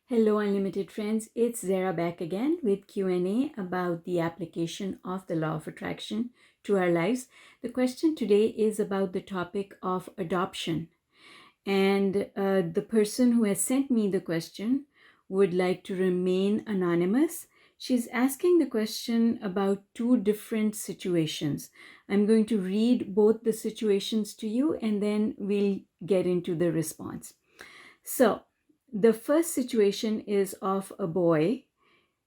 Hello unlimited friends, it's Zara back again with Q&A about the application of the law of attraction to our lives. The question today is about the topic of adoption, and the person who has sent me the question would like to remain anonymous. She's asking the question about two different situations. I'm going to read both the situations to you and then we'll get into the response. So, the first situation is of a boy.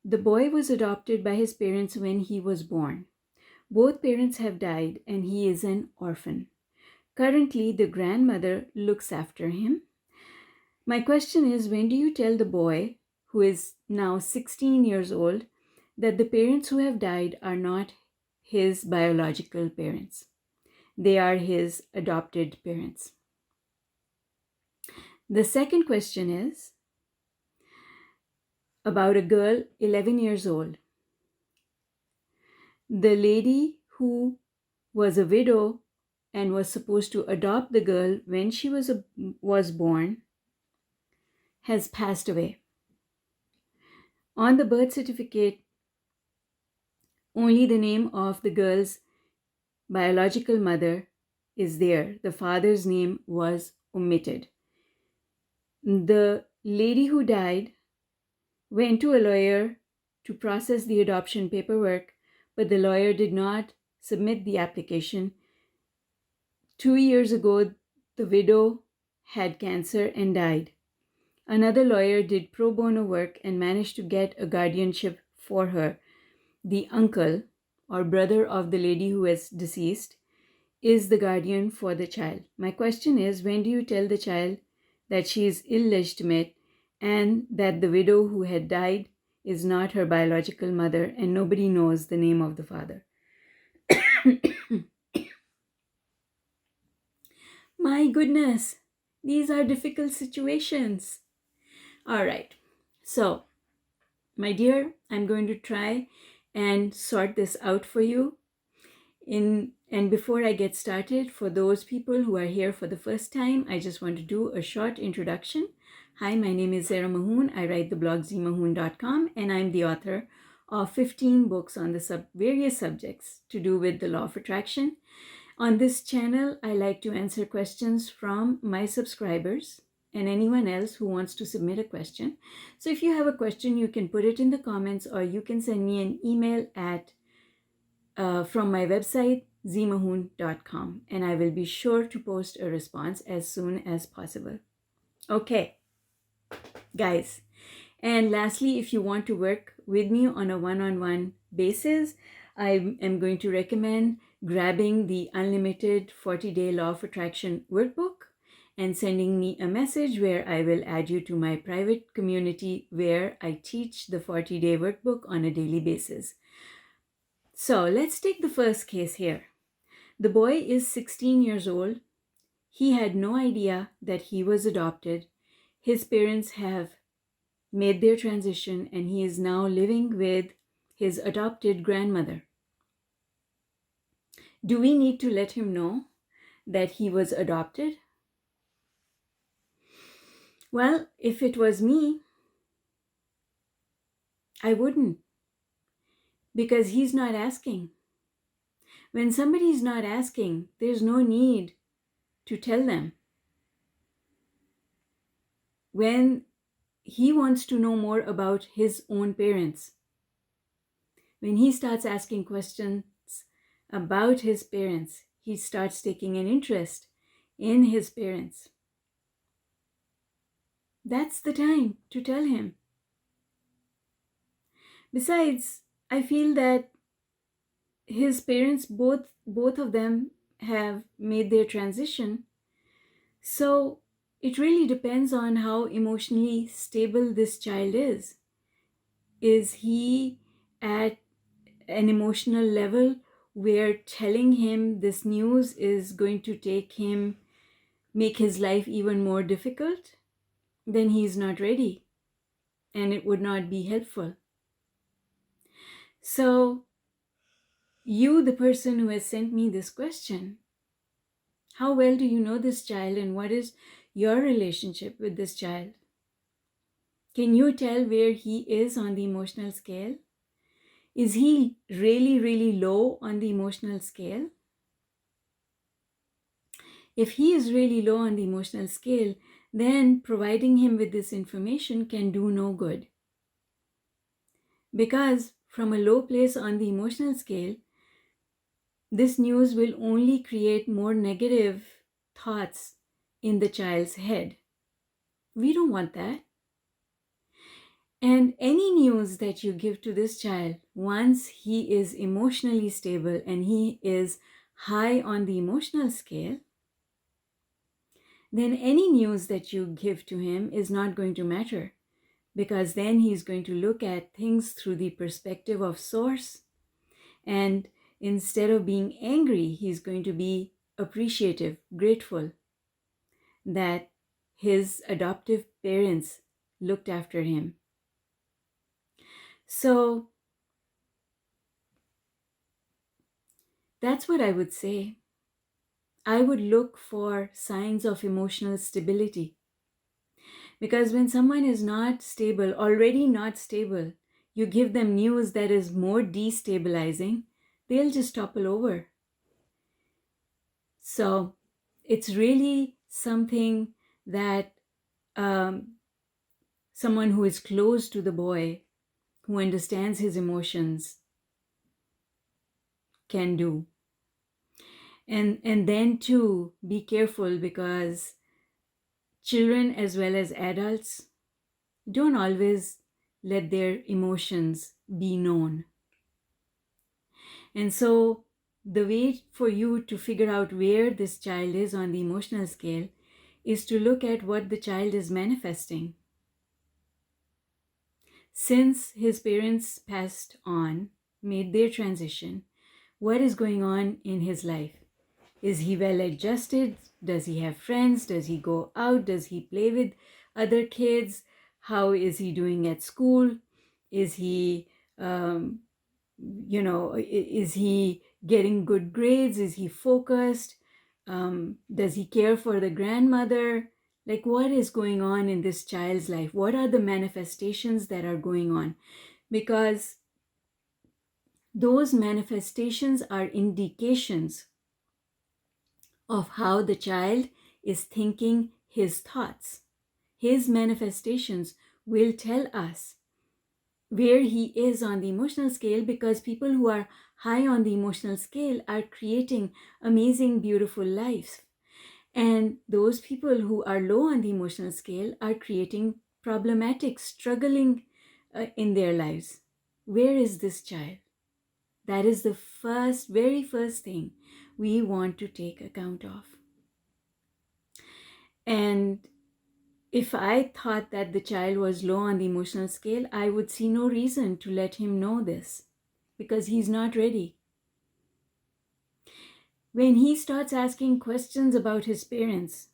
The boy was adopted by his parents when he was born. Both parents have died and he is an orphan. Currently, the grandmother looks after him. My question is, when do you tell the boy, who is now 16 years old, that the parents who have died are not his biological parents? They are his adopted parents. The second question is about a girl 11 years old. The lady who was a widow and was supposed to adopt the girl when she was born has passed away. On the birth certificate, only the name of the girl's biological mother is there. The father's name was omitted. The lady who died went to a lawyer to process the adoption paperwork, but the lawyer did not submit the application. 2 years ago, the widow had cancer and died. Another lawyer did pro bono work and managed to get a guardianship for her. The uncle or brother of the lady who is deceased is the guardian for the child. My question is, when do you tell the child that she is illegitimate and that the widow who had died is not her biological mother and nobody knows the name of the father? My goodness, these are difficult situations. All right, so my dear, I'm going to try and sort this out for you. And before I get started, for those people who are here for the first time, I just want to do a short introduction. Hi, my name is ZMAHOON. I write the blog ZMAHOON.com, and I'm the author of 15 books on the various subjects to do with the law of attraction. On this channel, I like to answer questions from my subscribers and anyone else who wants to submit a question. So if you have a question, you can put it in the comments or you can send me an email at from my website ZMAHOON.com, and I will be sure to post a response as soon as possible. Okay, guys. And lastly, if you want to work with me on a one-on-one basis, I am going to recommend grabbing the unlimited 40-day law of attraction workbook and sending me a message where I will add you to my private community where I teach the 40-day workbook on a daily basis. So let's take the first case here. The boy is 16 years old. He had no idea that he was adopted. His parents have made their transition and he is now living with his adopted grandmother. Do we need to let him know that he was adopted? Well, if it was me, I wouldn't, because he's not asking. When somebody's not asking, there's no need to tell them. When he wants to know more about his own parents, when he starts asking questions about his parents, he starts taking an interest in his parents. That's the time to tell him. Besides, I feel that his parents, both of them have made their transition. So it really depends on how emotionally stable this child is. Is he at an emotional level where telling him this news is going to make his life even more difficult? Then he's not ready and it would not be helpful. So you, the person who has sent me this question, how well do you know this child and what is your relationship with this child? Can you tell where he is on the emotional scale? Is he really, really low on the emotional scale? If he is really low on the emotional scale, then providing him with this information can do no good. Because from a low place on the emotional scale, this news will only create more negative thoughts in the child's head. We don't want that. And any news that you give to this child, once he is emotionally stable and he is high on the emotional scale, then any news that you give to him is not going to matter, because then he's going to look at things through the perspective of source. And instead of being angry, he's going to be appreciative, grateful that his adoptive parents looked after him. So that's what I would say. I would look for signs of emotional stability. Because when someone is not stable, already not stable, you give them news that is more destabilizing, they'll just topple over. So it's really something that someone who is close to the boy, who understands his emotions, can do. And then too, be careful, because children as well as adults don't always let their emotions be known. And so the way for you to figure out where this child is on the emotional scale is to look at what the child is manifesting. Since his parents passed on, made their transition, what is going on in his life? Is he well adjusted? Does he have friends? Does he go out? Does he play with other kids? How is he doing at school? Is he, is he getting good grades? Is he focused? Does he care for the grandmother? Like, what is going on in this child's life? What are the manifestations that are going on? Because those manifestations are indications of how the child is thinking his thoughts. His manifestations will tell us where he is on the emotional scale, because people who are high on the emotional scale are creating amazing, beautiful lives. And those people who are low on the emotional scale are creating problematic, struggling in their lives. Where is this child? That is the very first thing we want to take account of. And if I thought that the child was low on the emotional scale, I would see no reason to let him know this, because he's not ready. When he starts asking questions about his parents,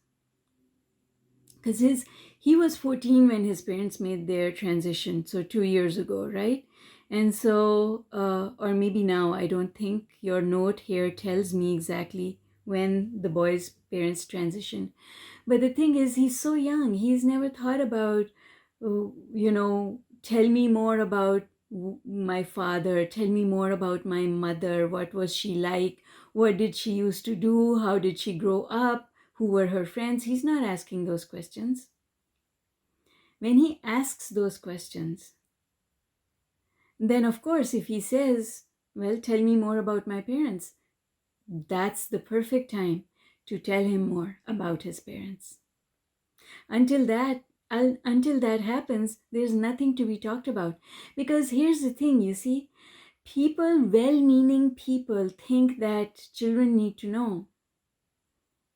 because he was 14 when his parents made their transition, so 2 years ago, right? And so, or maybe now, I don't think your note here tells me exactly when the boy's parents transitioned. But the thing is, he's so young. He's never thought about, tell me more about my father, tell me more about my mother. What was she like? What did she used to do? How did she grow up? Who were her friends? He's not asking those questions. When he asks those questions, then of course, if he says, well, tell me more about my parents, that's the perfect time to tell him more about his parents. Until that happens, there's nothing to be talked about. Because here's the thing, you see, well-meaning people think that children need to know.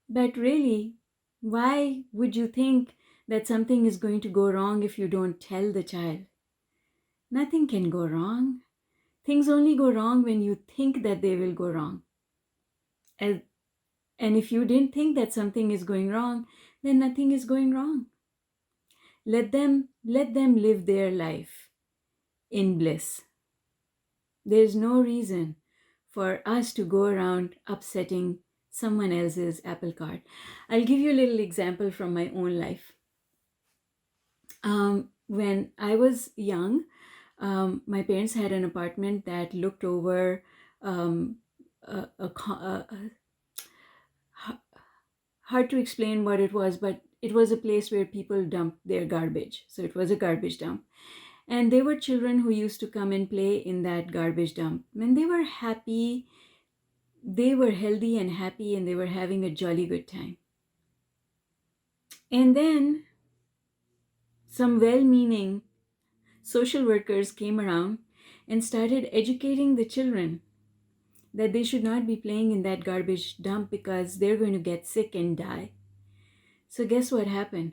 But really, why would you think that something is going to go wrong if you don't tell the child? Nothing can go wrong. Things only go wrong when you think that they will go wrong. And if you didn't think that something is going wrong, then nothing is going wrong. Let them live their life in bliss. There's no reason for us to go around upsetting someone else's apple cart. I'll give you a little example from my own life. when I was young, my parents had an apartment that looked over um, hard to explain what it was, but it was a place where people dumped their garbage. So it was a garbage dump. And there were children who used to come and play in that garbage dump. And they were happy, they were healthy and happy, and they were having a jolly good time. And then some well meaning social workers came around and started educating the children that they should not be playing in that garbage dump because they're going to get sick and die. So, guess what happened?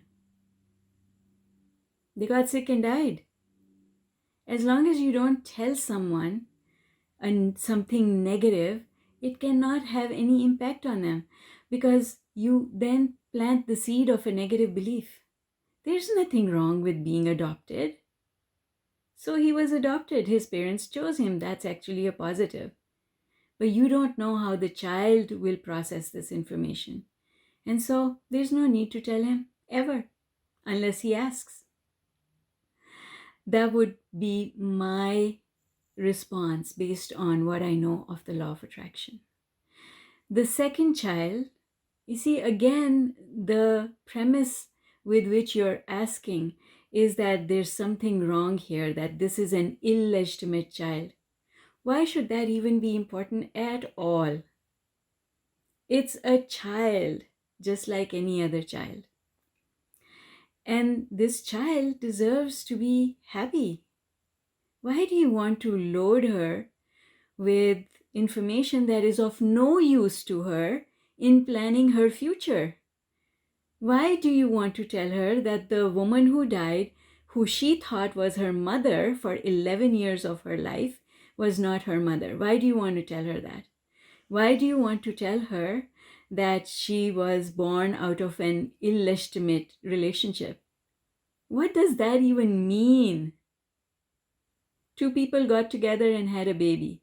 They got sick and died. As long as you don't tell someone something negative, it cannot have any impact on them because you then plant the seed of a negative belief. There's nothing wrong with being adopted. So he was adopted. His parents chose him. That's actually a positive. But you don't know how the child will process this information. And so there's no need to tell him ever, unless he asks. That would be my response based on what I know of the law of attraction. The second child, you see, again, the premise with which you're asking is that there's something wrong here, that this is an illegitimate child. Why should that even be important at all? It's a child, just like any other child. And this child deserves to be happy. Why do you want to load her with information that is of no use to her in planning her future? Why do you want to tell her that the woman who died, who she thought was her mother for 11 years of her life, was not her mother? Why do you want to tell her that? Why do you want to tell her that she was born out of an illegitimate relationship? What does that even mean? Two people got together and had a baby.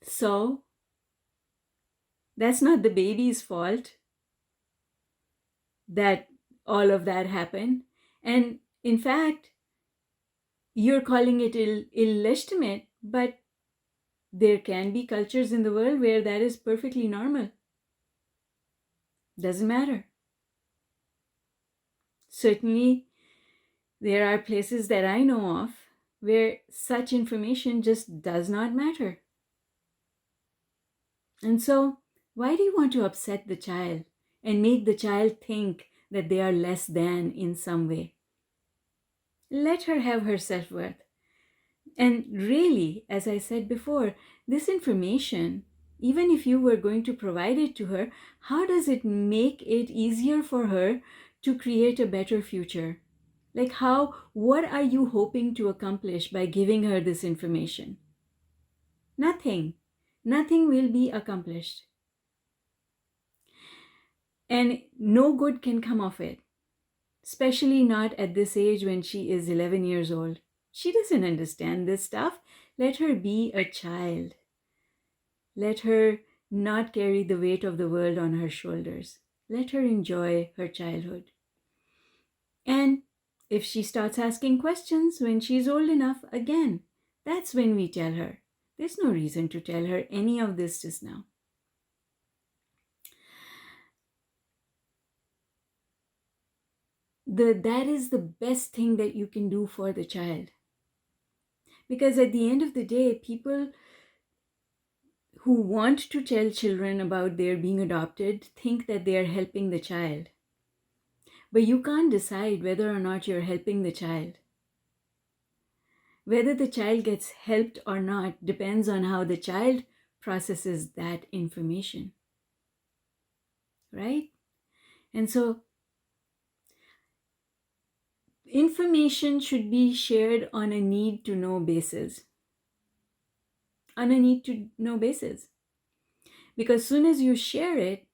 So, that's not the baby's fault that all of that happened. And in fact, you're calling it illegitimate, but there can be cultures in the world where that is perfectly normal. Doesn't matter. Certainly, there are places that I know of where such information just does not matter. And so, why do you want to upset the child and make the child think that they are less than in some way? Let her have her self-worth. And really, as I said before, this information, even if you were going to provide it to her, how does it make it easier for her to create a better future? Like what are you hoping to accomplish by giving her this information? Nothing. Nothing will be accomplished. And no good can come of it, especially not at this age when she is 11 years old. She doesn't understand this stuff. Let her be a child. Let her not carry the weight of the world on her shoulders. Let her enjoy her childhood. And if she starts asking questions when she's old enough, again, that's when we tell her. There's no reason to tell her any of this just now. That is the best thing that you can do for the child. Because at the end of the day, people who want to tell children about their being adopted think that they are helping the child. But you can't decide whether or not you're helping the child. Whether the child gets helped or not depends on how the child processes that information. Right? And so, information should be shared on a need to know basis. On a need to know basis. Because as soon as you share it,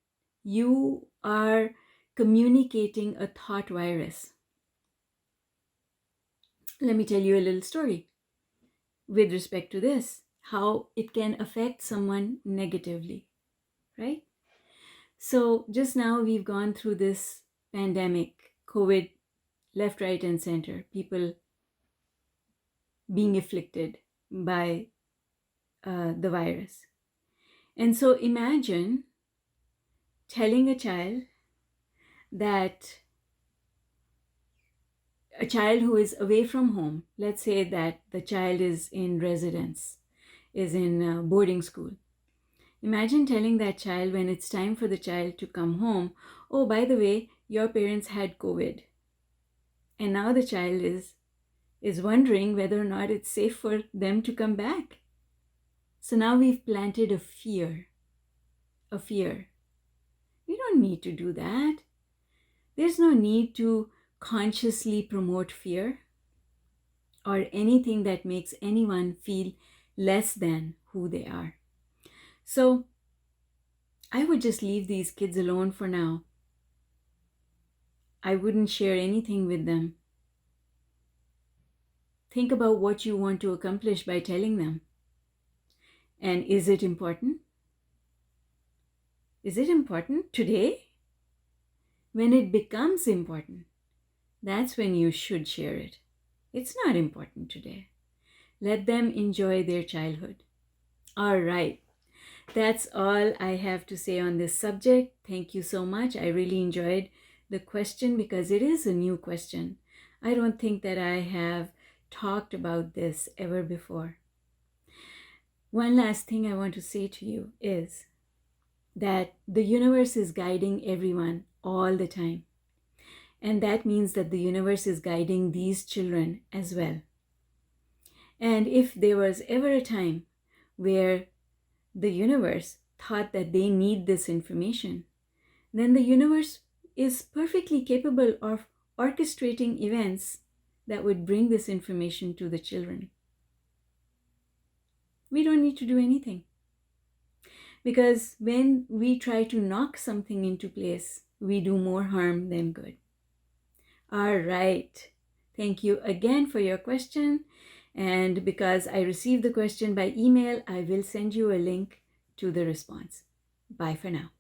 you are communicating a thought virus. Let me tell you a little story with respect to this, how it can affect someone negatively, right? So just now we've gone through this pandemic, COVID left, right, and center, people being afflicted by the virus. And so imagine telling a child that a child who is away from home, let's say that the child is in residence, is in boarding school. Imagine telling that child when it's time for the child to come home, oh, by the way, your parents had COVID. And now the child is wondering whether or not it's safe for them to come back. So now we've planted a fear. A fear. We don't need to do that. There's no need to consciously promote fear or anything that makes anyone feel less than who they are. So I would just leave these kids alone for now. I wouldn't share anything with them. Think about what you want to accomplish by telling them. And is it important? Is it important today? When it becomes important, that's when you should share it. It's not important today. Let them enjoy their childhood. All right. That's all I have to say on this subject. Thank you so much. I really enjoyed the question because it is a new question. I don't think that I have talked about this ever before. One last thing I want to say to you is that the universe is guiding everyone all the time. And that means that the universe is guiding these children as well. And if there was ever a time where the universe thought that they need this information, then the universe is perfectly capable of orchestrating events that would bring this information to the children. We don't need to do anything. Because when we try to knock something into place, we do more harm than good. All right. Thank you again for your question. And because I received the question by email, I will send you a link to the response. Bye for now.